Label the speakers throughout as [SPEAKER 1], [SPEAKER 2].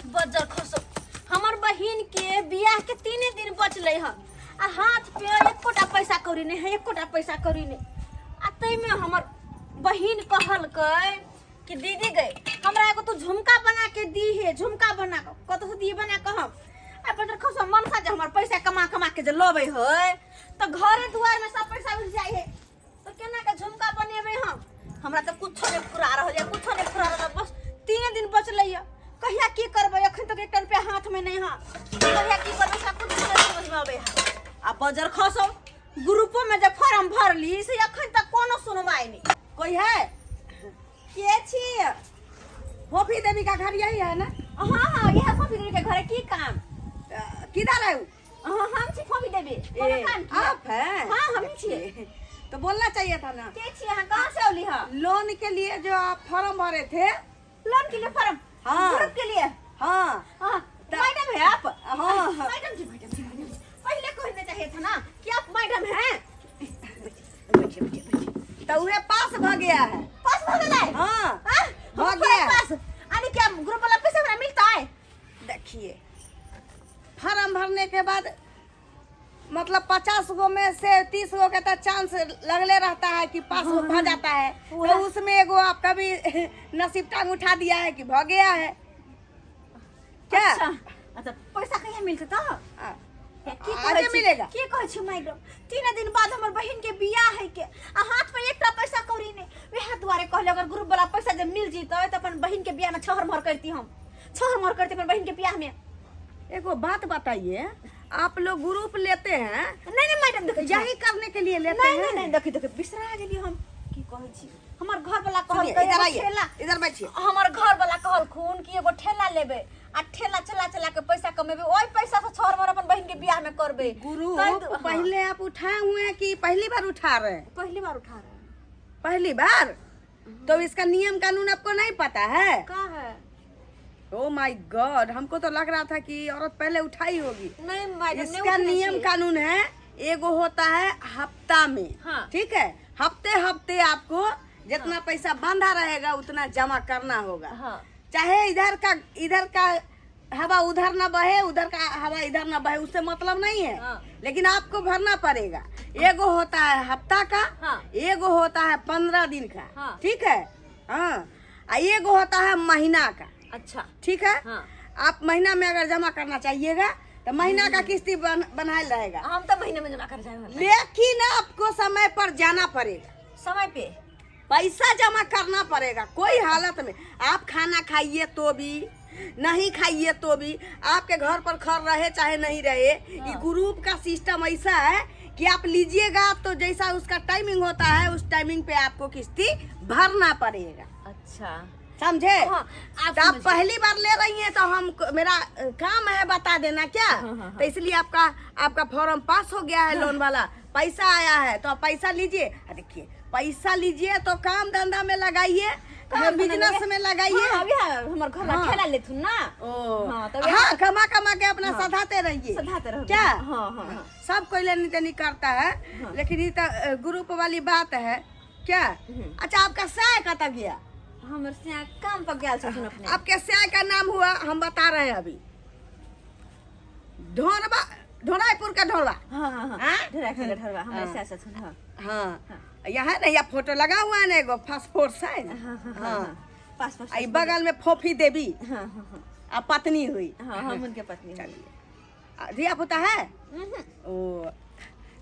[SPEAKER 1] Buzzer खसो हमर बहिन के बियाह के 3 दिन बचले ह आ हाथ पे एकोटा पैसा कौड़ी नहीं है, एकोटा पैसा कौड़ी नहीं। आ तई में हमर बहिन कहल कि दीदी गए हमरा एगो तू झुमका बना के दी है, झुमका बना के कत से दी बना के हम आ बजर खसो मनसा जे हमर पैसा कमा कमा के जे लबे है तो घरे दुआर में सब पैसा उड़ जाए है तो केना के झुमका बनेबे हम। हमरा तो कुछ नहीं फुरा रहा है, कुछ नहीं फुरा रहा, बस 3 दिन बचले है। कहिया की करबे अखन तक 1 रुपया हाथ में नहीं है, कहिया की करबे सब कुछ नहीं समझ में आबे है। आ बजर खसो ग्रुपो में जब फॉर्म भरली से अखन तक कोनो सुनवाई नहीं। कोई है के छी
[SPEAKER 2] फोफी देवी का घर यही है ना?
[SPEAKER 1] हां हां यह फोफी देवी के घर है। की काम
[SPEAKER 2] किधर है?
[SPEAKER 1] हां हम छी फोफी देवी। कोनो काम की
[SPEAKER 2] आप है?
[SPEAKER 1] हां हम छी।
[SPEAKER 2] तो बोलना चाहिए था ना।
[SPEAKER 1] के छी यहां कहां से औली है?
[SPEAKER 2] लोन के लिए जो आप फॉर्म भरे थे।
[SPEAKER 1] लोन के लिए फॉर्म?
[SPEAKER 2] हाँ।
[SPEAKER 1] ग्रुप के लिए?
[SPEAKER 2] हाँ
[SPEAKER 1] हां मैडम है आप?
[SPEAKER 2] हाँ
[SPEAKER 1] मैडम जी मैडम जी मैडम जी। पहले कहना चाहिए था ना कि आप मैडम हैं।
[SPEAKER 2] तो उन्हें पास भ गया है।
[SPEAKER 1] पास हो गया है?
[SPEAKER 2] हाँ
[SPEAKER 1] हाँ?
[SPEAKER 2] हो गया है।
[SPEAKER 1] पास यानी क्या ग्रुप वाला पैसा हमरा मिलता है?
[SPEAKER 2] देखिए फॉर्म भरने के बाद मतलब 50 गो में से 30 गो का तो चांस लगले रहता है कि पास हो जाता है। तो उसमें एगो आपका भी नसीब टांग उठा दिया है कि भ गया है क्या?
[SPEAKER 1] अच्छा पैसा कहिया मिलते तो?
[SPEAKER 2] आगे मिलेगा।
[SPEAKER 1] की कहै छी मैडम 3 दिन बाद हमर बहिन के बियाह है के आ हाथ में एकटा पैसा कौड़ी नहीं। वह द्वारे कहले अगर ग्रुप वाला पैसा जब मिल जीतो तो अपन बहिन के बियाह में छहर मोहर करती, हम छहर मोहर करती अपन बहिन के बियाह में।
[SPEAKER 2] एगो बात बताइए, आप लोग ग्रुप लेते हैं?
[SPEAKER 1] नहीं नहीं मैडम देखो
[SPEAKER 2] यही करने के लिए लेते
[SPEAKER 1] नहीं
[SPEAKER 2] हैं?
[SPEAKER 1] नहीं देखी देखी बिसरा गेली हम। की कहै छी हमर घर वाला कहल
[SPEAKER 2] इधर आइए,
[SPEAKER 1] ठेला,
[SPEAKER 2] इधर बैठिए।
[SPEAKER 1] हमर घर वाला कहल खून कि एगो ठेला लेबे आ ठेला चला चला के पैसा कमेबे, ओई पैसा से छहर मोहर अपन बहिन के बियाह में करबे।
[SPEAKER 2] ग्रुप पहले आप उठाए हुए हैं कि पहली बार उठा रहे हैं?
[SPEAKER 1] पहली बार उठा रहे हैं।
[SPEAKER 2] पहली बार? तो इसका नियम कानून आपको नहीं पता है?
[SPEAKER 1] का है?
[SPEAKER 2] ओ माय गॉड, हमको तो लग रहा था कि औरत पहले उठाई होगी।
[SPEAKER 1] नहीं मैडम
[SPEAKER 2] इसका नियम कानून है, एगो होता है हफ्ता में।
[SPEAKER 1] हाँ।
[SPEAKER 2] ठीक है, हफ्ते हफ्ते आपको जितना पैसा बंधा रहेगा उतना जमा करना होगा।
[SPEAKER 1] हाँ।
[SPEAKER 2] चाहे इधर का हवा उधर ना बहे, उधर का हवा इधर ना बहे, उससे मतलब नहीं है।
[SPEAKER 1] हाँ।
[SPEAKER 2] लेकिन आपको भरना पड़ेगा। एगो होता है हफ्ता का,
[SPEAKER 1] हाँ।
[SPEAKER 2] एगो होता है 15 दिन का।
[SPEAKER 1] हाँ।
[SPEAKER 2] ठीक है, हाँ। एगो होता है महीना का।
[SPEAKER 1] अच्छा
[SPEAKER 2] ठीक है।
[SPEAKER 1] हाँ।
[SPEAKER 2] आप महीना में अगर जमा करना चाहिएगा तो महीना का किस्ती बनाए रहेगा।
[SPEAKER 1] हम तो महीने में जमा कर जाएंगे।
[SPEAKER 2] लेकिन आपको समय पर जाना पड़ेगा,
[SPEAKER 1] समय पे
[SPEAKER 2] पैसा जमा करना पड़ेगा। कोई हालत में आप खाना खाइए तो भी, नहीं खाइए तो भी, आपके घर पर खर रहे चाहे नहीं रहे, ये ग्रुप का सिस्टम ऐसा है कि आप लीजिएगा तो जैसा उसका टाइमिंग होता है उस टाइमिंग पे आपको किस्ती भरना पड़ेगा।
[SPEAKER 1] अच्छा
[SPEAKER 2] समझे?
[SPEAKER 1] हाँ,
[SPEAKER 2] तो आप पहली बार ले रही हैं तो हम मेरा काम है बता देना क्या? तो इसलिए आपका फॉर्म पास हो गया है, लोन वाला पैसा आया है तो आप पैसा लीजिए। देखिए पैसा लीजिए तो काम धंधा में लगाइए, बिजनेस में लगाइए।
[SPEAKER 1] हमारे घर में ठेला लेथुन ना।
[SPEAKER 2] हाँ, कमा कमा के अपना सधाते रहिए।
[SPEAKER 1] सधाते रहो
[SPEAKER 2] क्या?
[SPEAKER 1] हाँ हाँ
[SPEAKER 2] सब कोई लेनी देनी करता है, लेकिन ये तो ग्रुप वाली बात है क्या? अच्छा आपका साय कता गया?
[SPEAKER 1] हमर से काम पर गया सुन अपने।
[SPEAKER 2] आपके साय का नाम हुआ, हम बता रहे हैं अभी, ढोराईपुर का ढोलवा।
[SPEAKER 1] हाँ हाँ हाँ ढोरवा हमारे साथ सुन। हाँ
[SPEAKER 2] हाँ यहाँ है ना, यहाँ फोटो लगा हुआ है ना, एगो पासपोर्ट है ना। हाँ
[SPEAKER 1] पासपोर्ट।
[SPEAKER 2] आई बगल में फोफी देवी
[SPEAKER 1] हाँ हाँ हाँ
[SPEAKER 2] आ पत्नी हुई।
[SPEAKER 1] हाँ हम उनके पत्नी।
[SPEAKER 2] चलिए धिया पुता है? ओ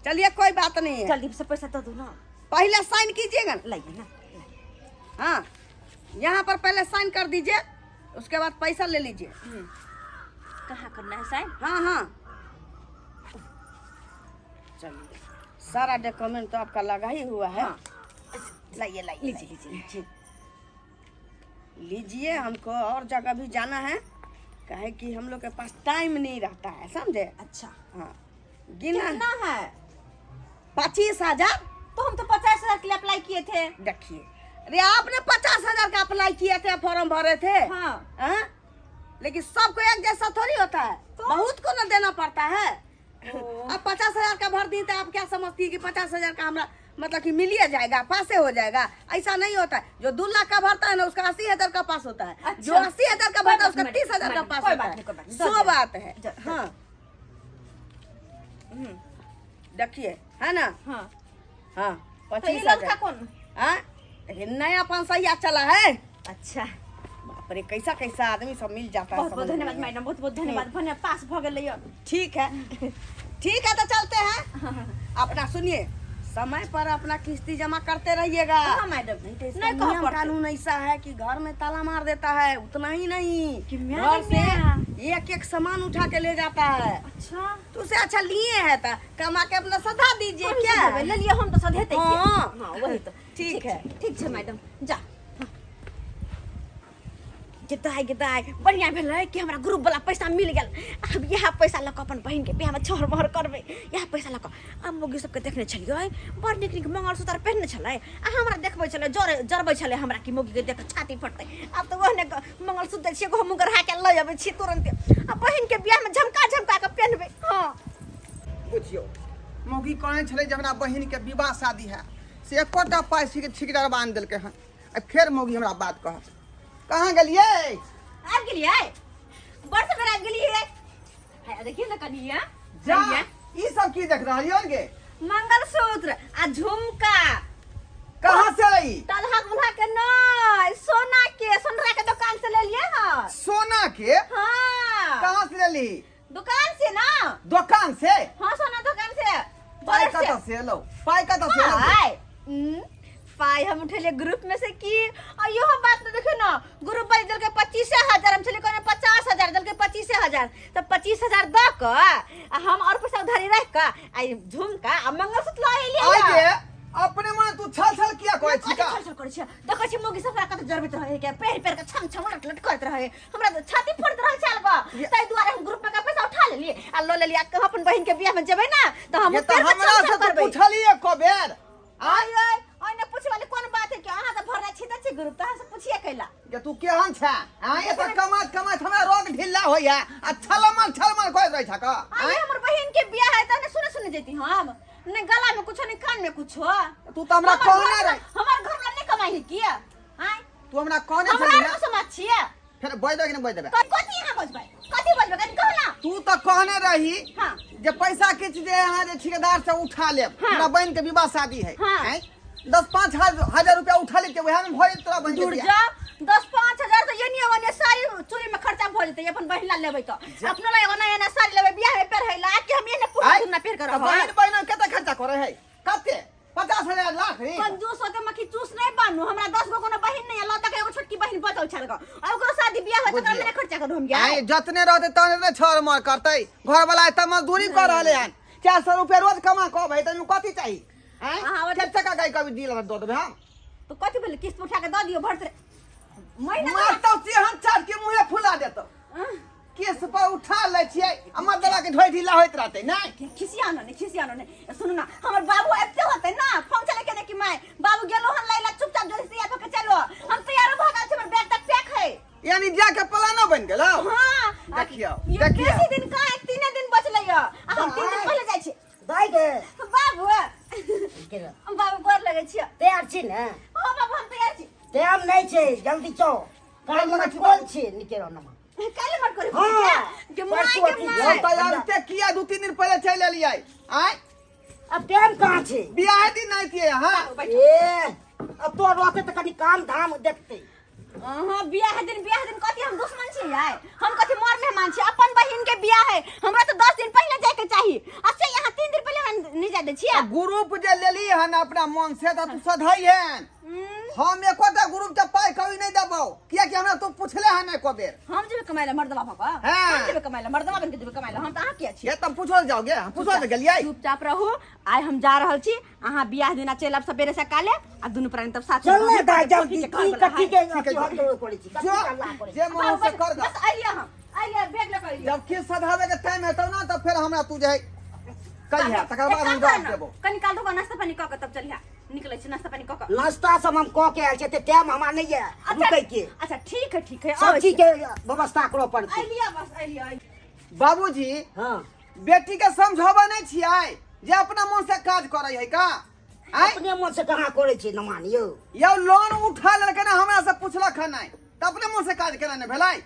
[SPEAKER 2] चलिए कोई बात नहीं है।
[SPEAKER 1] जल्दी से पैसा तो दो ना।
[SPEAKER 2] पहले साइन कीजिएगा,
[SPEAKER 1] लाइए ना।
[SPEAKER 2] हाँ यहाँ पर पहले साइन कर दीजिए, उसके बाद पैसा ले लीजिए।
[SPEAKER 1] कहाँ करना है साइन?
[SPEAKER 2] हाँ हाँ चलिए, सारा डॉक्यूमेंट तो आपका लगा ही हुआ है।
[SPEAKER 1] हाँ।
[SPEAKER 2] लाइए लाइए
[SPEAKER 1] लीजिए लीजिए लीजिए
[SPEAKER 2] लीजिए। हमको और जगह भी जाना है, कहे कि हम लोग के पास टाइम नहीं रहता है, समझे?
[SPEAKER 1] अच्छा
[SPEAKER 2] हाँ गिना
[SPEAKER 1] कितना है?
[SPEAKER 2] 25,000।
[SPEAKER 1] तो हम तो 50,000 के लिए अप्लाई किए थे।
[SPEAKER 2] देखिए, अरे आपने 50,000 का अप्लाई किए थे, फॉर्म भरे थे।
[SPEAKER 1] हाँ।
[SPEAKER 2] हाँ? लेकिन सबको एक जैसा थोड़ी होता है, बहुत को न देना पड़ता है। अब 50,000 का भर दी तो आप क्या समझती है कि 50,000 का हमरा मतलब कि मिलिए जाएगा, पासे हो जाएगा, ऐसा नहीं होता है। जो 2 लाख का भरता है ना उसका 80,000 का पास होता है।
[SPEAKER 1] अच्छा।
[SPEAKER 2] जो 80,000 का भरता है उसका 30,000 का पास होता है। सो बात है। हाँ देखिए है ना।
[SPEAKER 1] हाँ
[SPEAKER 2] हाँ
[SPEAKER 1] तो ये लड़का
[SPEAKER 2] 25,000।
[SPEAKER 1] कौन?
[SPEAKER 2] हाँ नया 500 चला है।
[SPEAKER 1] अच्छा
[SPEAKER 2] बाप रे कैसा कैसा आदमी सब मिल जाता है।
[SPEAKER 1] बहुत बहुत
[SPEAKER 2] समझ
[SPEAKER 1] धन्यवाद
[SPEAKER 2] में।
[SPEAKER 1] मैडम, बहुत बहुत धन्यवाद। भने पास भ गेलै।
[SPEAKER 2] ठीक है ठीक है तो चलते हैं। अपना सुनिए समय पर अपना किस्ती जमा करते रहिएगा।
[SPEAKER 1] हाँ मैडम नहीं कहा
[SPEAKER 2] नियम कानून ऐसा है कि घर में ताला मार देता है, उतना ही नहीं
[SPEAKER 1] कि मैं
[SPEAKER 2] घर से
[SPEAKER 1] नहीं
[SPEAKER 2] एक एक सामान उठा के ले जाता है।
[SPEAKER 1] अच्छा
[SPEAKER 2] तो उसे अच्छा लिए है तो कमा के अपना सधा दीजिए क्या।
[SPEAKER 1] ले लिए हम तो सधेते
[SPEAKER 2] हाँ।
[SPEAKER 1] हां वही तो
[SPEAKER 2] ठीक है।
[SPEAKER 1] ठीक है मैडम जा। गिदाई बढ़िया भेल है कि हमरा ग्रुप वाला पैसा मिल गेल। अब यह पैसा लक अपन बहन के बियाह में छोर मोहर करबे। यह पैसा लक अब मोगी सबके देखने छलियै बड़ नीक नीक मंगलसूत्र पहनने छलै आ हमरा देखबै छलै जरबै छलै हमरा कि मोगी के देख छाती फटतै। अब तो ओहने मंगलसूत्र छियै गो हम गरहा के लय आबै छी तुरंत आ बहन के बियाह में झमका के पहनबै। हां
[SPEAKER 3] बुझियो मौगी कहने छले जे हमरा बहिन के विवाह शादी है से एकोटा पाइ ठिकेदार बांध देलकै हन। फिर मौगी हमरा बात कहत कहाँ गेलिए।
[SPEAKER 1] आ गेलियै बड़ से बेर आ गेलियै है देखिए ना कनिया
[SPEAKER 3] जा ई सब की देख रहलियो गे।
[SPEAKER 1] मंगलसूत्र आ झुमका
[SPEAKER 3] कहाँ से आई।
[SPEAKER 1] तलहा बुला के नहीं सोना के दुकान से ले लिए हां।
[SPEAKER 3] सोना के
[SPEAKER 1] हां
[SPEAKER 3] कहाँ से लेली।
[SPEAKER 1] दुकान से ना।
[SPEAKER 3] दुकान से।
[SPEAKER 1] हां सोना दुकान से।
[SPEAKER 3] पाइ कत से लो पाइ कत से लो।
[SPEAKER 1] पाई हम उठेले ग्रुप में से की और यो बात तो देखो ना ग्रुप वाले दल के 25,000 हम चले कोने 50,000 दल के 25,000 तो 25,000 द क आ हम और पैसा उधारी रख का आई झुमका आ मंगलसूत्र ला ले
[SPEAKER 3] आई गे अपने मन तू छल किया कहै छी का।
[SPEAKER 1] चल कर छ देखै छी मोगी सब का जरबित रहे के पैर पैर के छम छम लट करत रहे हमरा तो छाती फड़त रहे चल बा तै दुआरे हम ग्रुप में का पैसा उठा लेली आ लो लेली आ अपन बहन के बियाह में जेबै ना तो हम
[SPEAKER 3] ये तो हमरा से तो पूछलिए को बेर।
[SPEAKER 1] आई ओने पूछे वाली कौन बात है कि अहाँ तो भरना छी त छी ग्रुप त से पूछिए कैला
[SPEAKER 3] कि तू केहन छ। हां ये तो कमात हमरा रोग ढिल्ला होया आ छलमल कोइ रह छ का।
[SPEAKER 1] आई हमर बहन के बियाह है त सुने जेती हम ने गला में कुछ ने कान में कुछ
[SPEAKER 3] तू तो हमरा कहने रह।
[SPEAKER 1] हमर घर वाला ने कमाई किया आई
[SPEAKER 3] तू हमरा कहने
[SPEAKER 1] हमरा
[SPEAKER 3] छली ना।
[SPEAKER 1] तो समाज छिए
[SPEAKER 3] फिर बोल दे कि नहीं बोल देबे।
[SPEAKER 1] कथि यहाँ बजबै कथि बजबै कथि कहला।
[SPEAKER 3] तू तो कहने रही
[SPEAKER 1] हां
[SPEAKER 3] जे पैसा किछ दे यहाँ जे ठेकेदार से उठा ले। हमरा बहन के विवाह शादी है।
[SPEAKER 1] हाँ।
[SPEAKER 3] हैं 10-5 हजार रुपया उठा ले के वह में भरे तोरा बहन के
[SPEAKER 1] जुड़
[SPEAKER 3] बियाह।
[SPEAKER 1] जा 10-5,000 तो ये नहीं वने सारी चूड़ी में खर्चा भ जते अपन बहिन ला लेबै तो अपनो ला वना एना सारी लेबै बियाह में पेर है ला के हम ये ने पूरा दुना पेर करब।
[SPEAKER 3] बहन कते खर्चा करे है कते 50,000 लाख रे।
[SPEAKER 1] कंजूस होके मक्खी चूस नहीं बानू हमरा 10 गो कोनो बहिन नहीं लता के एगो छोटकी बहिन बचल छल ग और ओकरो शादी बियाह होत त मैंने खर्चा कर हम गया।
[SPEAKER 3] आई जतने रहते तने छोड़ मार करते घर वाला त मजदूरी कर रहले हन 400 रुपया रोज कमा को भाई तने कथि चाहिए। हैं
[SPEAKER 1] हाँ,
[SPEAKER 3] के टका गाय कभी दिल दो देबे हम।
[SPEAKER 1] तो कथि बोले किस्त उठा के द दियो भरत महीना
[SPEAKER 3] मारतो तेहन चाट के मुंहे फुला देतो केस पर उठा ले छियै हमर दला के ढोई ढीला होइत रहते नहीं।
[SPEAKER 1] खिसियानो ने सुनो ना हमर बाबू एते होते ना फोन चले के कि मैं बाबू गेलो हन लैला चुपचाप जोर से आके चलो हम तैयार भ गेल छै हमर बैग तक पैक है
[SPEAKER 3] यानी जाके प्लानो बन गेलो।
[SPEAKER 1] हां
[SPEAKER 3] देखियो
[SPEAKER 1] कैसे दिन का 3 दिन बचलै हम 3 दिन पहले जाय छी
[SPEAKER 4] दाई गे
[SPEAKER 1] बाबू
[SPEAKER 4] केरा
[SPEAKER 1] हम बाबू गोर लगे छी
[SPEAKER 4] तैयार छी ने।
[SPEAKER 1] ओ बाबू हम तैयार छी
[SPEAKER 4] टाइम नहीं छे जल्दी चो काल लगा कॉल छे निकेरो नमा
[SPEAKER 1] काले मत करी
[SPEAKER 4] हाँ,
[SPEAKER 1] के माय
[SPEAKER 4] परसों
[SPEAKER 1] के
[SPEAKER 4] अथी
[SPEAKER 1] माय
[SPEAKER 3] तो जानते किया 2-3 दिन पहले चल एलियै। आय
[SPEAKER 4] अब टाइम कहाँ छे।
[SPEAKER 3] बियाह दिन नहीं थिए। हां
[SPEAKER 4] ए अब तो रहते तो कभी काम धाम देखते।
[SPEAKER 1] हां बियाह दिन कथि हम दुश्मन छी यार हम कथि मोर मेहमान छी अपन बहिन के बियाह है हमरा तो 10 दिन पहले जाय के चाहिए अच्छा यहाँ 3 दिन पहले नहीं जाय दे छियै।
[SPEAKER 3] ग्रुप जे लेली हन अपना मन से त तू सधई हन हम एकोटा ग्रुप के पाई कभी नहीं देबो किया कि हमरा तू पूछले हन एको बेर।
[SPEAKER 1] हम जेबे कमाइला मर्दवा भका
[SPEAKER 3] हाँ।
[SPEAKER 1] हम जेबे कमाइला मर्दवा बन के जेबे कमाइला हम त अहाँ किया छी।
[SPEAKER 3] ये तब पूछल जाओगे हम पूछल त गेलियै।
[SPEAKER 1] चुपचाप रहू आइ हम जा रहल छी अहाँ बियाह दिना चलब सबेरे से काले आ दुनु प्राणी तब साथ
[SPEAKER 4] चल ले दाई जल्दी
[SPEAKER 1] के
[SPEAKER 4] की कथि के हाथ जोड़ पड़ी छी कथि
[SPEAKER 3] जो
[SPEAKER 4] करला पड़ी।
[SPEAKER 3] जे मन से कर दा।
[SPEAKER 1] बस आइलिया हम आइलिया बैग लेकर आइलिया
[SPEAKER 3] जब किस सधावे के टाइम हेतौ ना तब फिर हमरा तू जे कही है तकर बाद हम जवाब देबो।
[SPEAKER 1] कनी काल धोगा नाश्ता पानी क के तब चलिया निकलै छी नाश्ता पानी क के।
[SPEAKER 4] नाश्ता सब हम क के आयल छे ते टाइम हमार नहीं है रुकै के
[SPEAKER 1] अच्छा ठीक है
[SPEAKER 4] सब चीज के व्यवस्था करो पड़ते।
[SPEAKER 1] आइलिया बस आइलिया
[SPEAKER 3] बाबूजी
[SPEAKER 4] हां
[SPEAKER 3] बेटी के समझाबा नहीं छियै जे अपना मन से काज करे है का। आय
[SPEAKER 4] अपने मन से कहाँ करे छी न मानियो।
[SPEAKER 3] यो लोन उठा लेलकै ना हमरा से पुछलक है नहीं त अपने मुंह से काज केना ने भेलै।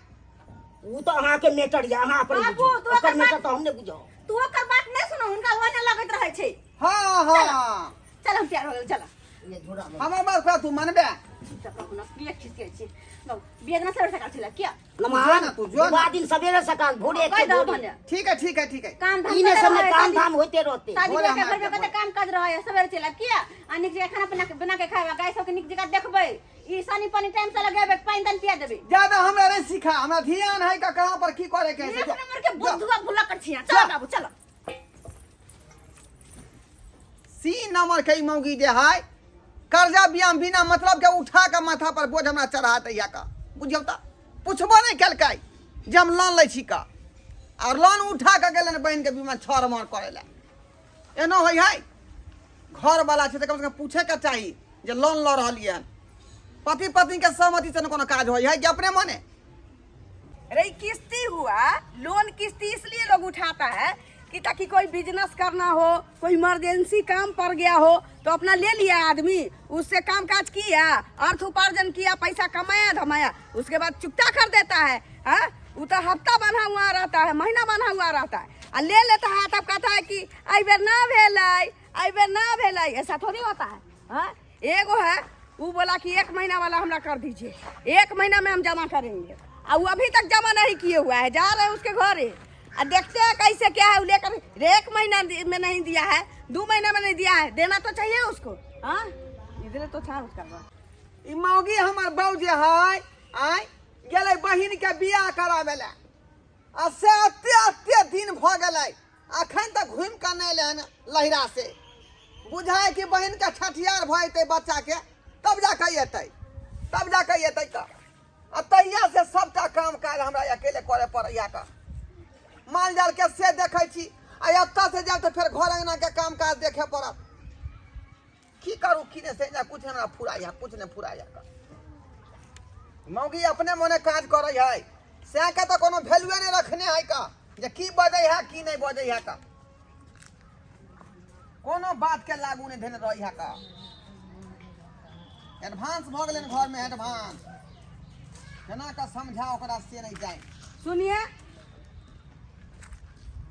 [SPEAKER 4] वो तो अहाँ के मेटर या अहाँ अपन
[SPEAKER 1] बाबू,
[SPEAKER 4] बुझू।
[SPEAKER 1] तो
[SPEAKER 4] ओकर
[SPEAKER 1] ओकर
[SPEAKER 4] मेटर
[SPEAKER 1] बात-
[SPEAKER 4] तो हमने बुझो।
[SPEAKER 1] तू ओकर बात नहीं सुनो, हुनका होने लगत रहे छै।
[SPEAKER 3] हां हां
[SPEAKER 1] चल हम तैयार हो गेल, चल।
[SPEAKER 4] ये झोरा में
[SPEAKER 3] हमर बात का तू मानबे
[SPEAKER 1] अपना प्रिय खिसके छै। बेदना से सका छिला क्या?
[SPEAKER 4] नमान
[SPEAKER 3] तू जो ना।
[SPEAKER 4] दिन सवेरे सकाल भोरे
[SPEAKER 1] कह
[SPEAKER 4] के
[SPEAKER 1] दो
[SPEAKER 4] भोरे।
[SPEAKER 1] भने
[SPEAKER 3] ठीक है ठीक है ठीक है।
[SPEAKER 1] काम धाम
[SPEAKER 4] इने
[SPEAKER 1] करे
[SPEAKER 4] समय
[SPEAKER 1] रहे,
[SPEAKER 4] काम
[SPEAKER 1] शादी-
[SPEAKER 4] धाम होते रहते।
[SPEAKER 1] शादी
[SPEAKER 3] बोले
[SPEAKER 1] ब्याह के
[SPEAKER 3] हमरा
[SPEAKER 1] घर में
[SPEAKER 3] के
[SPEAKER 1] कते काम काज रहे है, सवेरे चला किया आ निक जगह खाना बना के खाएबा, गाय सब के निक जगह देखबै, ई सानी पानी टाइम से लगाबे, पानी दान पिया देबे।
[SPEAKER 3] ज्यादा हमरा नहीं सिखा, हमरा ध्यान है का कहां पर की करे के है
[SPEAKER 1] एक
[SPEAKER 3] से।
[SPEAKER 1] नंबर के बुद्धुआ भुला कर छिया। चल बाबू चल।
[SPEAKER 3] सी नंबर के मौगी जे है कर्जा बियाम बिना मतलब के उठा के माथा पर बोझ हमरा चढ़ा दैया का बुझियो त पुछबो नहीं केलकै जे हम लोन लै छी का और लोन उठा के गेलन बहन के बीमा छर मार करे ला। एनो होय है घर वाला छै त कम से कम पूछे के चाही जे लोन ल रहलिए हन। पति पत्नी के सहमति से न कोनो काज होय है कि अपने मने।
[SPEAKER 2] अरे किस्ती हुआ, लोन किस्ती इसलिए लोग उठाता है कि ताकि कोई बिजनेस करना हो, कोई इमरजेंसी काम पड़ गया हो तो अपना ले लिया आदमी, उससे काम काज किया, अर्थ उपार्जन किया, पैसा कमाया धमाया, उसके बाद चुकता कर देता है। हाँ, वो तो हफ्ता बना हुआ रहता है, महीना बना हुआ रहता है, और ले लेता है तब कहता है कि आई बेर ना भेलाई, ऐसा थोड़ी होता है। हाँ, एगो है वो बोला कि 1 महीना वाला हमरा कर दीजिए, 1 महीना में हम जमा करेंगे, और वो अभी तक जमा नहीं किए हुआ है, जा रहे हैं उसके घरे और देखते हैं कैसे क्या है। वो लेकर 1 महीना में नहीं दिया है, 2 महीना में नहीं दिया है, देना तो चाहिए उसको। हाँ, इधर तो था उसका बात।
[SPEAKER 3] ई मौगी हमर बहू जे है आय गेलै बहिन के बियाह करावे ला, आ से अते दिन भ गेलै अखन तक घुम के नहीं ले लहिरा से। बुझाय कि बहिन के छठियार भ जेतै बच्चा के तब जाके एतै का। आ तहिया से सबटा काम काज हमरा अकेले करे पड़ैया का। माल जाल के से देखै छी आ एतऽ से जाब तऽ फेर घर अंगना के काम काज देखे पड़त। की करू की ने से ना कुछ हमरा फुराया, कुछ ने फुराया का। मौगी अपने मने काज करे है, से के तो कोनो वैल्यूए नहीं रखने है का जे की बजै है की नहीं बजै है का। कोनो बात के लागू नहीं देने रही है का। एडवांस भ गेलै घर में, एडवांस केना का समझा ओकरा से नहीं जाए।
[SPEAKER 2] सुनिए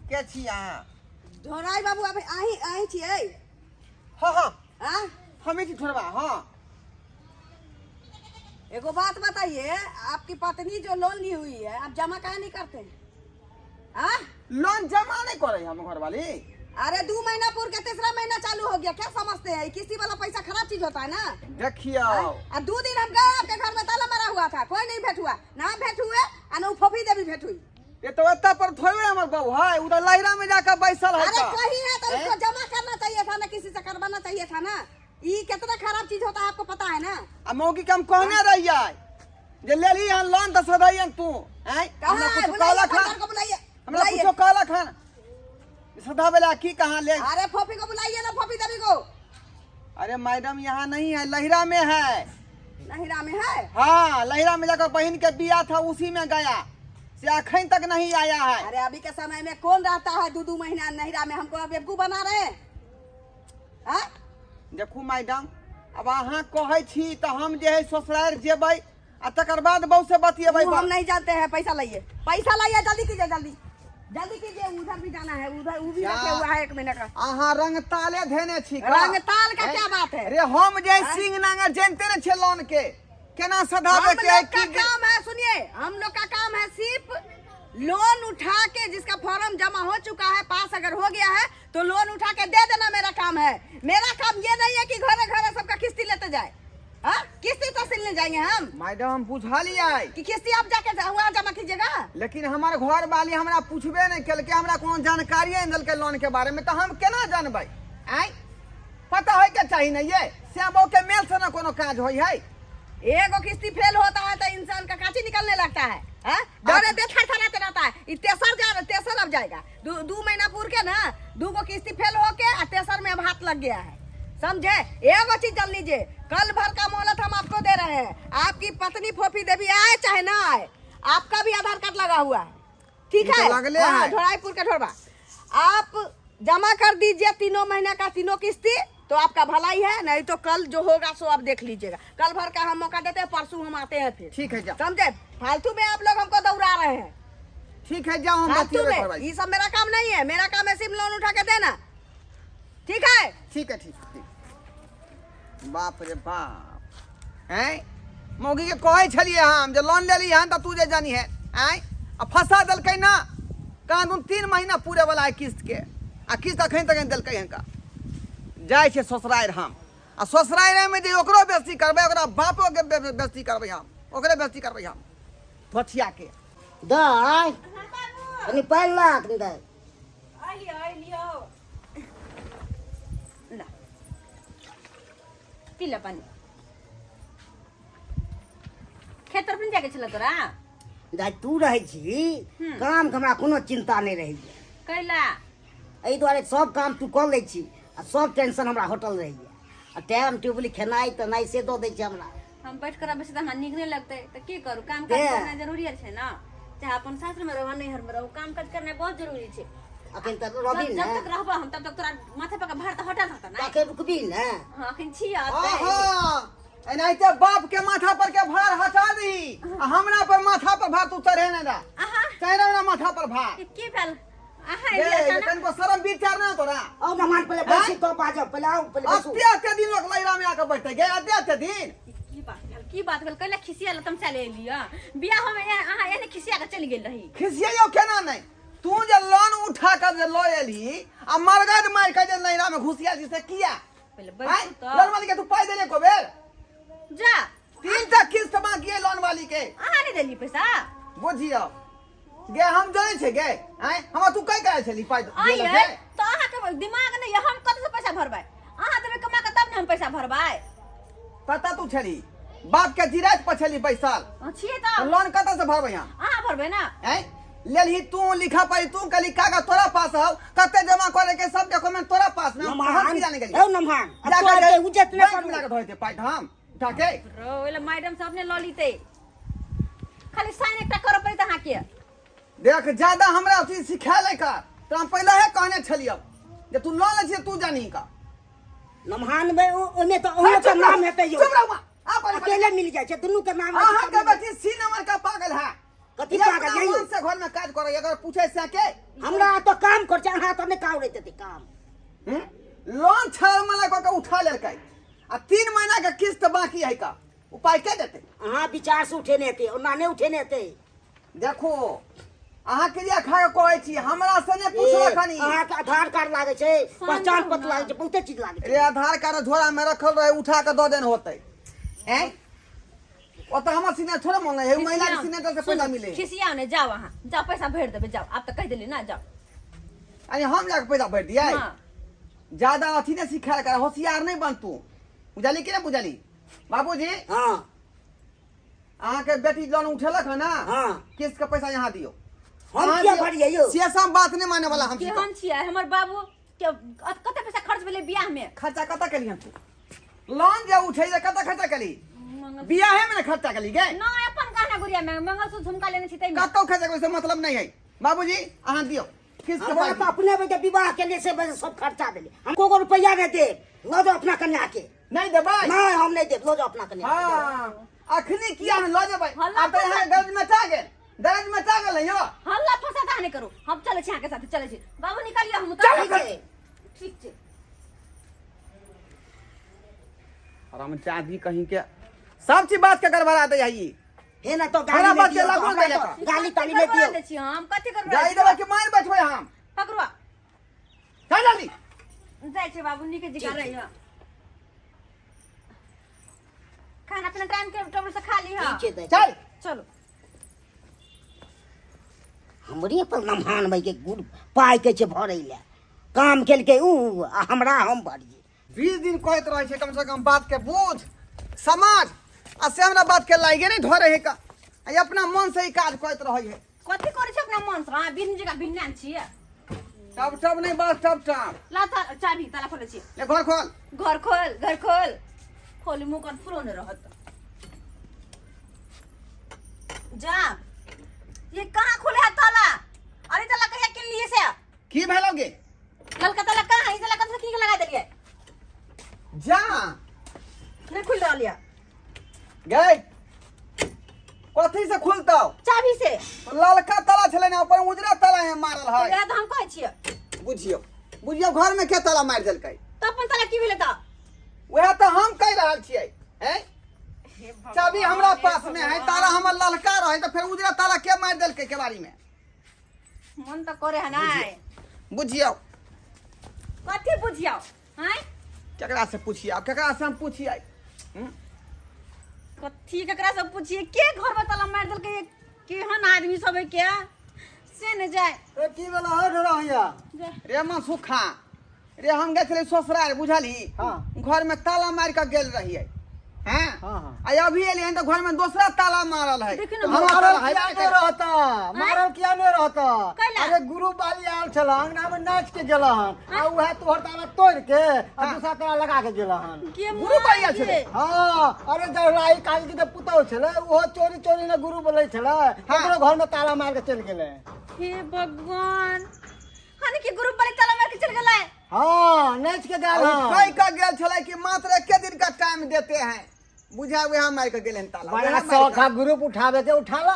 [SPEAKER 3] के छी अहाँ?
[SPEAKER 2] ढोराई बाबू अभी आई छियै।
[SPEAKER 3] हाँ हाँ
[SPEAKER 2] हाँ,
[SPEAKER 3] हमें छी थोड़बा। हाँ
[SPEAKER 2] एगो बात बताइए, आपकी पत्नी जो लोन ली हुई है आप जमा काहे नहीं करते हैं? हाँ,
[SPEAKER 3] लोन जमा नहीं करे हम घर वाली।
[SPEAKER 2] अरे 2 महीना पूर के 3रा महीना चालू हो गया, क्या समझते हैं? किस्ती वाला पैसा खराब चीज होता है ना।
[SPEAKER 3] देखियो
[SPEAKER 2] और 2 दिन हम गए आपके घर में, ताला मारा हुआ था, कोई नहीं भेंट हुआ, ना भेंट हुए और ना फोफी देवी भेंट हुई।
[SPEAKER 3] ये तो एत्ता पर थोड़े हमर बहू है, उधर लहिरा में जाकर बैसल है
[SPEAKER 2] अरे
[SPEAKER 3] का।
[SPEAKER 2] कहीं है तो उसको जमा करना चाहिए था ना, किसी से करवाना चाहिए था ना। ये कितना खराब चीज होता है आपको पता है ना।
[SPEAKER 3] आ मौगी के हम कहने रहिए जे ले ली हन लोन तो सदाइयन तू हैं।
[SPEAKER 2] कहाँ
[SPEAKER 3] हमरा
[SPEAKER 2] है?
[SPEAKER 3] कुछ
[SPEAKER 2] बुलाइए
[SPEAKER 3] काला
[SPEAKER 2] पंडर
[SPEAKER 3] खान,
[SPEAKER 2] को बुलाइए,
[SPEAKER 3] हमरा
[SPEAKER 2] बुलाइए।
[SPEAKER 3] कुछ काला खान सदा बेला की कहां ले।
[SPEAKER 2] अरे फोफी को बुलाइए ना, फोफी देवी को।
[SPEAKER 3] अरे मैडम यहाँ नहीं है, लहिरा में है।
[SPEAKER 2] लहिरा में है?
[SPEAKER 3] हाँ लहिरा में जाकर बहन के बियाह था उसी में गया, से अखन तक नहीं आया है।
[SPEAKER 2] अरे अभी के समय में कौन रहता है 2 महीना नहिरा में? हमको अब बेवकूफ बना रहे हैं। हाँ?
[SPEAKER 3] देखू मैडम, अब अहाँ कहे छी तो हम जे है ससुराल जेबै आ तकर बाद बहू से बतियेबै।
[SPEAKER 2] वो हम नहीं जानते हैं, पैसा लाइए, पैसा लाइए, जल्दी कीजिए, जल्दी कीजिए। उधर भी जाना है, उधर वो भी
[SPEAKER 3] क्या?
[SPEAKER 2] रखे हुआ है 1 महीने का।
[SPEAKER 3] अहाँ रंग ताले धेने छी का?
[SPEAKER 2] रंग ताल का क्या बात है?
[SPEAKER 3] अरे हम जे सिंह नांगा जानते न छे लोन के केना सधावे
[SPEAKER 2] हम
[SPEAKER 3] के
[SPEAKER 2] लोग का
[SPEAKER 3] की।
[SPEAKER 2] काम है, सुनिए, हम लोग का काम है सिर्फ लोन उठा के, जिसका फॉर्म जमा हो चुका है, पास अगर हो गया है तो लोन उठा के दे देना मेरा काम है। मेरा काम ये नहीं है कि घरे घरे सबका किस्ती लेते जाए। हाँ, किस्ती तहसील ले जाएंगे हम
[SPEAKER 3] मैडम बुझा लिया
[SPEAKER 2] कि किस्ती आप जाके वहाँ जमा कीजिएगा।
[SPEAKER 3] लेकिन हमारे घर वाली हमरा पूछबे नहीं केलके, हमरा कोनो जानकारी नहीं देलके लोन के बारे में, तो हम केना जानबै? आय पता होय के चाहिए नहीं ये श्यामो के मेल से ना कोनो काज होय है।
[SPEAKER 2] एगो किस्ती फेल होता है तो इंसान का कांची निकलने लगता है। हाँ? डरे दे थरथराते रहता है। ये तेसर अब जाएगा। 2 महीना पूर के ना 2 गो किस्ती फेल होके और तेसर में अब हाथ लग गया है, समझे? एगो चीज जान लीजिए, कल भर का मोहलत हम आपको दे रहे हैं। आपकी पत्नी फोफी देवी आए चाहे ना आए, आपका भी आधार कार्ड लगा हुआ है, ठीक
[SPEAKER 3] ये तो
[SPEAKER 2] है?
[SPEAKER 3] लगले
[SPEAKER 2] हाँ,
[SPEAKER 3] है।
[SPEAKER 2] ढोराईपुर का ढोरबा। आप जमा कर दीजिए 3 महीना का 3 किस्ती, तो आपका भलाई है, नहीं तो कल जो होगा सो आप देख लीजिएगा। कल भर का हम मौका देते हैं, परसों हम आते हैं फिर।
[SPEAKER 3] ठीक है जाओ,
[SPEAKER 2] समझे? फालतू में आप लोग हमको दौड़ा रहे हैं।
[SPEAKER 3] ठीक है जाओ, हम
[SPEAKER 2] फालतू
[SPEAKER 3] बतिएबे
[SPEAKER 2] में
[SPEAKER 3] करवाई।
[SPEAKER 2] ये सब मेरा काम नहीं है। मेरा काम है सिर्फ लोन उठा के देना। ठीक है?
[SPEAKER 3] ठीक है, ठीक है, ठीक। बाप रे बाप, हैं मौगी के कहे छलिए हम जे लोन ले ली हन त तू जे जानी है, हैं आ फंसा देलकै ना। कहाँ तुम 3 महीना पूरे वाला है किस्त के, आ किस्त अखन तक देलकै हन का। जाय छे ससुराल हम, आ ससुराल में जे ओकरो बेइज्जती करबै, ओकरा बापो के बेइज्जती करबै हम, ओकरे बेइज्जती करबै हम भछिया के।
[SPEAKER 4] दाई अनि 5 लाख दे दाई।
[SPEAKER 1] आइलियो ला पीला पानी। खेत तरफ नहीं जाके छला तोरा
[SPEAKER 4] दाई तू रहै छी, काम के हमरा कोनो चिंता नहीं रही।
[SPEAKER 1] कैला
[SPEAKER 4] एहि दुआरे सब काम तू कर लै छी आ सब टेंशन हमरा होटल रही। आ टाइम टेबल खेनाई तो नहीं से दो दे छी हमरा।
[SPEAKER 1] हम बैठ कर बेसी तो हमरा नीक नहीं लगते तो की करू, काम काज
[SPEAKER 4] दे।
[SPEAKER 1] करना जरूरी है ना। चाहे अपन सासुर में रहो नैहर में रहो, काम काज करना बहुत जरूरी है।
[SPEAKER 4] अखन तक
[SPEAKER 1] जब
[SPEAKER 4] रबी
[SPEAKER 1] जब
[SPEAKER 4] ने
[SPEAKER 1] तक रहबो हम तब तक तोरा माथे पर का भार तो हटा रहता ना।
[SPEAKER 4] ताके रुकबी ने।
[SPEAKER 1] हां अखन छिया
[SPEAKER 3] आहा एनाइते बाप के माथा पर के भार हटा दी, आ हमरा पर माथा पर भार तू चढ़े ने दा।
[SPEAKER 1] आहा
[SPEAKER 3] चढ़े ना माथा पर भार।
[SPEAKER 1] की भेल आहा
[SPEAKER 3] ये
[SPEAKER 1] एलिया ना।
[SPEAKER 3] कनको शर्म विचार ना तोरा।
[SPEAKER 4] आओ मेहमान पहले बैसी तो बाजो, पहले आओ पहले बैसो।
[SPEAKER 3] अत्ते दिन लोग लैरा में आके बैठते गे, अत्ते दिन।
[SPEAKER 1] की बात भेल कैला खिसिया ल तुम चले एलिया बियाह में आहा एने खिसिया के चली गेल रही।
[SPEAKER 3] खिसियो केना नहीं, तू जे लोन उठा कर जे लो एली आ मरगद मार के जे लैरा में घुसिया जिसे किया
[SPEAKER 1] पहले
[SPEAKER 3] हैं?
[SPEAKER 1] बैठ तो
[SPEAKER 3] लोन वाली के तू पाई देले को बेर
[SPEAKER 1] जा
[SPEAKER 3] 3टा किस्त बाकी है लोन वाली के।
[SPEAKER 1] आहा नहीं देली पैसा
[SPEAKER 3] बुझियो गे हम जाने छे गे, हैं हम तू कई करे छली पाई देले
[SPEAKER 1] आइए
[SPEAKER 3] के।
[SPEAKER 1] तो आहा के दिमाग नहीं हम कत से पैसा भरबाई। आहा तबे कमा के तब ने हम पैसा भरबाई।
[SPEAKER 3] पता तू छली बाप के जिरात पछली पैसा
[SPEAKER 1] छिए
[SPEAKER 3] तो
[SPEAKER 1] तो
[SPEAKER 3] लोन कत से भरबै हम,
[SPEAKER 1] आहा भरबे ना।
[SPEAKER 3] हैं लेलही तू लिखा पाई तू कली कागज तोरा पास हो, कते जमा करे के सब डॉक्यूमेंट तोरा पास ना। हम की जाने गेली
[SPEAKER 4] आओ नमहान अब तो आके उजत ने
[SPEAKER 3] बैंक में जाके धोते पाई हम उठा के।
[SPEAKER 1] रो एला मैडम सब ने ललिते खाली साइन एकटा कर पड़े तहा के।
[SPEAKER 3] देख ज्यादा हमरा अथी सिखाले का तो हम पहले है कहने छलियो जे तू लोन ले छी तू जानी का।
[SPEAKER 4] नमहान में ओने तो ओने तो नाम हेते यो।
[SPEAKER 3] चुप रहो आप
[SPEAKER 4] अकेले मिल जाय छै दुनु के नाम।
[SPEAKER 3] आहा के बेटी सी नंबर का पागल है,
[SPEAKER 4] कथी
[SPEAKER 3] ये
[SPEAKER 4] पागल
[SPEAKER 3] अपना
[SPEAKER 4] है यो?
[SPEAKER 3] मन से घर में काज करे, अगर पूछे से के
[SPEAKER 4] हमरा तो काम कर छै, अहाँ तो ने काम रहते थे काम।
[SPEAKER 3] लोन 6 महीना को उठा लेलकै आ 3 महीना का किस्त बाकी है का, उपाय के देते।
[SPEAKER 4] अहाँ विचार से उठे ने थे और नाने उठे ने थे।
[SPEAKER 3] देखो अहाँ के लिए खा के कहै छी, हमरा से ने पूछला खनी।
[SPEAKER 4] अहाँ के आधार कार्ड लागे छै, पहचान पत्र लागे छै, बहुते चीज लागे छै।
[SPEAKER 3] रे आधार कार्ड झोरा में रखल रहे, उठा के दो दिन होते हैं। ओ तो हमर सीने थोड़ा मांगे है, महिला के सीने तो से पैसा मिले।
[SPEAKER 1] खिसिया ने जाओ वहां जाओ पैसा भेज देबे जाओ। आप तो कह देली ना जाओ।
[SPEAKER 3] अरे हम जाके पैसा भर दिया।
[SPEAKER 1] हां
[SPEAKER 3] ज्यादा अथी ने सिखाया कर, होशियार नहीं बन तू। बुझाली कि ना बुझाली बाबूजी?
[SPEAKER 4] हां
[SPEAKER 3] अहाँ के बेटी लोन उठेलक है ना,
[SPEAKER 4] हां
[SPEAKER 3] किस्त का पैसा यहाँ दियो।
[SPEAKER 4] हम क्या भरिए यो?
[SPEAKER 3] शेषम बात नहीं माने वाला हम
[SPEAKER 1] के
[SPEAKER 3] छी।
[SPEAKER 1] हम छियै हमर बाबू के कते पैसा खर्च भेले बियाह में।
[SPEAKER 3] खर्चा कता कली हम तू लोन जे उठे जे कता खर्चा कली बियाहे में खर्चा कली गे।
[SPEAKER 1] ना अपन गहना गुड़िया में मंगलसूत्र झुमका लेने छी तै में
[SPEAKER 3] कतो खर्चा कोई से मतलब नहीं है। बाबूजी अहाँ दियो किस्त का
[SPEAKER 4] हमरा तो
[SPEAKER 3] पैसा।
[SPEAKER 4] अपने बेटे विवाह के लिए से वजह सब खर्चा देले। हमको को रुपया नहीं दे, लो जो अपना कन्या के।
[SPEAKER 3] नहीं देबै?
[SPEAKER 4] नहीं हम नहीं दे, लो जो अपना कन्या के।
[SPEAKER 3] हां अखनी किया न लो जेबै।
[SPEAKER 1] हल्ला
[SPEAKER 3] अब तो यहाँ दर्द मचा गेल, दर्द मचा गेल है यो।
[SPEAKER 1] हल्ला फसादा नहीं करू। हम चले छी अहाँ के साथ चले छी। बाबू निकालिए हम
[SPEAKER 3] चल
[SPEAKER 1] उतर
[SPEAKER 3] ठीक
[SPEAKER 1] ठीक छै।
[SPEAKER 3] और हम चाँदी कहीं के सब चीज बात के गड़बड़ा दे है।
[SPEAKER 4] हे ना तो
[SPEAKER 3] हमरा
[SPEAKER 4] गाली
[SPEAKER 3] बात
[SPEAKER 4] नहीं दियो,
[SPEAKER 3] के लागू
[SPEAKER 4] हमरा
[SPEAKER 3] नहीं
[SPEAKER 4] तो
[SPEAKER 3] लेकर।
[SPEAKER 4] गाली ताली नहीं
[SPEAKER 1] करवा
[SPEAKER 4] दियो।
[SPEAKER 1] दे छी हम कथि करबे।
[SPEAKER 3] गाड़ी देबै के मार बैठबै हम।
[SPEAKER 1] पकड़वा
[SPEAKER 3] चल जल्दी।
[SPEAKER 1] जाय छै बाबू निके जिगर रही है। खाना पीना टाइम के टेबल से खा ली हां।
[SPEAKER 4] ठीक है
[SPEAKER 3] चल
[SPEAKER 1] चलो
[SPEAKER 4] हमरे पर नमहान भाई के गुड़ पाई के छे भरै ले काम केल के ऊ आ हमरा हम भरिए।
[SPEAKER 3] 20 दिन कहत रहे छै, कम से कम बात के बुझ समझ आ से हमरा बात के लागे नहीं धरे है का। आ अपना मन से ही काज कहत रहे है।
[SPEAKER 1] कथि करे छै अपना मन से। हां बिन जगह बिन्नान छियै।
[SPEAKER 3] टब नहीं बस टब
[SPEAKER 1] ला चाबी ताला खोले छी।
[SPEAKER 3] ये घर खोल।
[SPEAKER 1] घर खोल खोल मुंह कर फुलो न रहत। जा ये कहां खोले है ताला। अरे ताला कहिया किन लिए से
[SPEAKER 3] की भेलोगे?
[SPEAKER 1] ललका ताला कहां है? ताला कथि की लगा देलिए।
[SPEAKER 3] ललका ताला छले ना ऊपर उजरा ताला है मारल
[SPEAKER 1] तो
[SPEAKER 3] है
[SPEAKER 1] वएह तो हम कहै छियै।
[SPEAKER 3] बुझियो बुझियो घर में के ताला मार देलकै
[SPEAKER 1] तो अपन ताला की भेलै त?
[SPEAKER 3] वह तो हम कह रहल छियै हैं चाबी हमरा पास में है ताला हमर ललका रहे तो फिर उजरा ताला के मार देलकै केवाड़ी में
[SPEAKER 1] मन त करे है नै।
[SPEAKER 3] बुझियो
[SPEAKER 1] कथी बुझियौ हैं?
[SPEAKER 3] केकरा से पूछिए आप केकरा से हम पूछिए
[SPEAKER 1] कथी केकरा से पूछिए के घर में ताला मार देलकै? केहन आदमी सब है क्या से न जाए।
[SPEAKER 5] ए की वाला हो ढोरा हैया?
[SPEAKER 3] रे मां सुखा रे हम गए थे ससुराल बुझली
[SPEAKER 5] हाँ।
[SPEAKER 3] घर में ताला मार के गेल रहिए हैं
[SPEAKER 5] हाँ, हाँ।
[SPEAKER 3] आ अभी एलिए तो घर में दूसरा ताला मारल है
[SPEAKER 1] देखिन न,
[SPEAKER 3] हमर
[SPEAKER 5] मारल
[SPEAKER 3] ताला
[SPEAKER 5] किया
[SPEAKER 3] है
[SPEAKER 5] नहीं रहता, मारल किया नहीं रहता।
[SPEAKER 1] कैला?
[SPEAKER 5] अरे गुरु बाली आल छला अंगना में नाच के गेला हन आ उहे तोहर ताला तोड़ के आ दूसरा ताला लगा के गेला हन।
[SPEAKER 1] के
[SPEAKER 3] गुरु बाइया छलै।
[SPEAKER 5] हाँ अरे जब लाई काल के पुतौ छले वो चोरी चोरी ने गुरु बोले छले ओकरो घर में ताला मार के चल गेले।
[SPEAKER 1] हे भगवान हन की गुरु पर ताला मार के चल गेलै।
[SPEAKER 5] हाँ नाच के गेल हन।
[SPEAKER 3] कई का गेल छलै कि मात्र एक दिन का टाइम देते हैं बुझा वह मार के गेलन ताला
[SPEAKER 5] बड़ा
[SPEAKER 3] वएह मार
[SPEAKER 5] शौक
[SPEAKER 3] के-
[SPEAKER 5] है ग्रुप उठावे के उठावा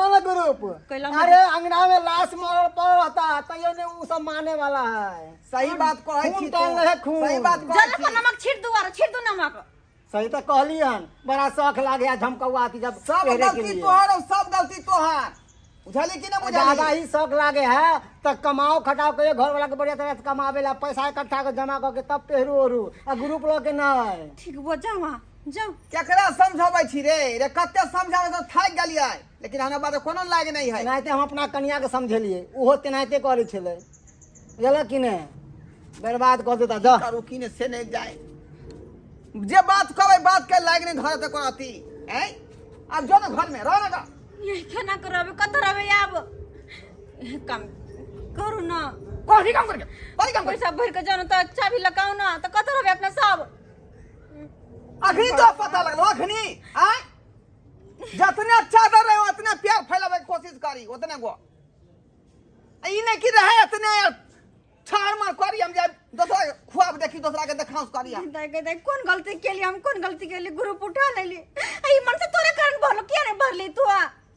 [SPEAKER 5] ना ग्रुप।
[SPEAKER 1] कैला
[SPEAKER 5] अरे अंगना में लाश मरल पड़ रहता तैयो ने वो सब माने वाला है।
[SPEAKER 3] सही बात कहै
[SPEAKER 5] खून
[SPEAKER 3] छी
[SPEAKER 5] टांग
[SPEAKER 3] तो।
[SPEAKER 5] रहे खून।
[SPEAKER 3] सही बात कहै
[SPEAKER 1] जल पर
[SPEAKER 3] छी
[SPEAKER 1] नमक छीट दो और छीट दो नमक।
[SPEAKER 5] सही तो कहली हन बड़ा शौक लागे झमकौआ थी जब
[SPEAKER 3] सब
[SPEAKER 5] पहरे के
[SPEAKER 3] गलती
[SPEAKER 5] लिए।
[SPEAKER 3] तोहर और सब गलती तोहर बुझली कि ना
[SPEAKER 5] ज्यादा
[SPEAKER 3] बुझली
[SPEAKER 5] ही शौक लागे है तो कमाओ खटाओ के घर वाला के बढ़िया तरह से कमावे ला पैसा इकट्ठा के जमा करके तब पहरू ओरू आ ग्रुप लोग के नहीं।
[SPEAKER 1] ठीक वो जाओ वहाँ जाओ।
[SPEAKER 3] केकरा समझाबै छी रे कते समझाबै तो थाक गेलियै लेकिन हमरा बात कोनो लाग नहीं है
[SPEAKER 5] तेनाहिते हम अपना कनिया के समझेलिए ओहो तेनाहिते करे छले गेल कि नहीं बर्बाद कर देता जा।
[SPEAKER 3] करू कि ने से नहीं जाए जे बात कहबै बात के लाग नहीं घर तक रहती हैं अब जो ना घर में रह ना
[SPEAKER 1] यही केना करबे कत रहबे आब काम करू ना।
[SPEAKER 3] कोई काम करके कोई काम कर
[SPEAKER 1] पैसा भर के जानो तो चाबी लगाओ ना तो कत रहबे अपना सब।
[SPEAKER 3] अखनी तो पता लगलो अखनी हैं जितने अच्छा दर रहे उतने प्यार फैलावे के कोशिश करी उतने गो ई नहीं कि रहे इतने छाड़ मार करी हम जाए दूसरा खुआब देखी दूसरा के देखांस करी हम
[SPEAKER 1] दाई कौन गलती केली हम कौन गलती केली ग्रुप उठा लेली ई मन से तोरे कारण भरलो किया नहीं भरली तू?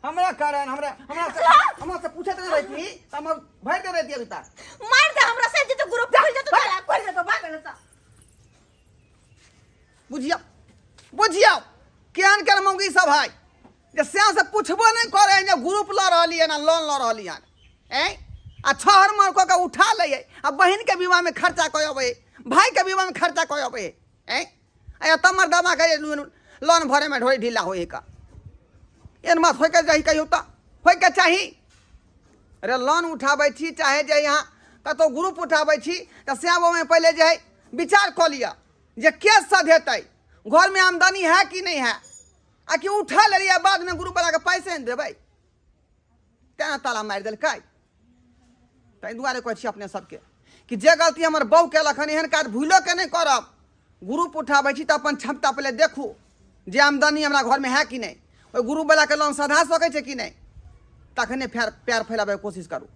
[SPEAKER 3] हमरा कारण हमरा से पूछे तो रहती हम भर दे रहती अभी तक
[SPEAKER 1] मार दे हमरा से जे तो ग्रुप खोल दे तो चला खोल दे तो भागल सा।
[SPEAKER 3] बुझियो बुझियो केहन कर मंगी सब है जे से से पूछबो नहीं करे जे ग्रुप ल रहली है ना लोन ल रहली है हैं आ छहर मार को के उठा ले आ बहन के विवाह में खर्चा करबे भाई के विवाह में खर्चा करबे हैं आ तमर दमा के लोन भरे में ढोई ढीला होए का एन मत होय के जाही कहियो त होय के चाही। अरे लोन उठाबै छी चाहे जे यहाँ कतो ग्रुप उठाबै छी त श्यामो में पहले जे है विचार क लिया जे के सधेतै घर में आमदनी है कि नहीं है आ कि उठा ले लिया बाद में ग्रुप वाला के पैसे नहीं देबै तेना ताला मार देलकै। ताहि दुआरे कहै छी अपने सबके कि जे गलती हमर बहू केलक हन एहन काज भूलो के नहीं करब। ग्रुप उठाबै छी त अपन क्षमता पहले देखू जे आमदनी हमरा घर में है कि नहीं ओहि ग्रुप वाला के लोन सधा सकै छै कि नहीं तखने प्यार फैलाबै के कोशिश करू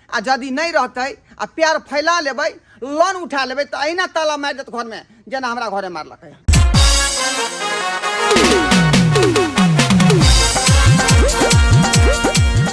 [SPEAKER 3] आ यदि नहीं रहतै आ प्यार फैला लेबै लोन उठा लेबै तो अहिना ताला मार देत घर में जेना हमरा घरे मारलकै।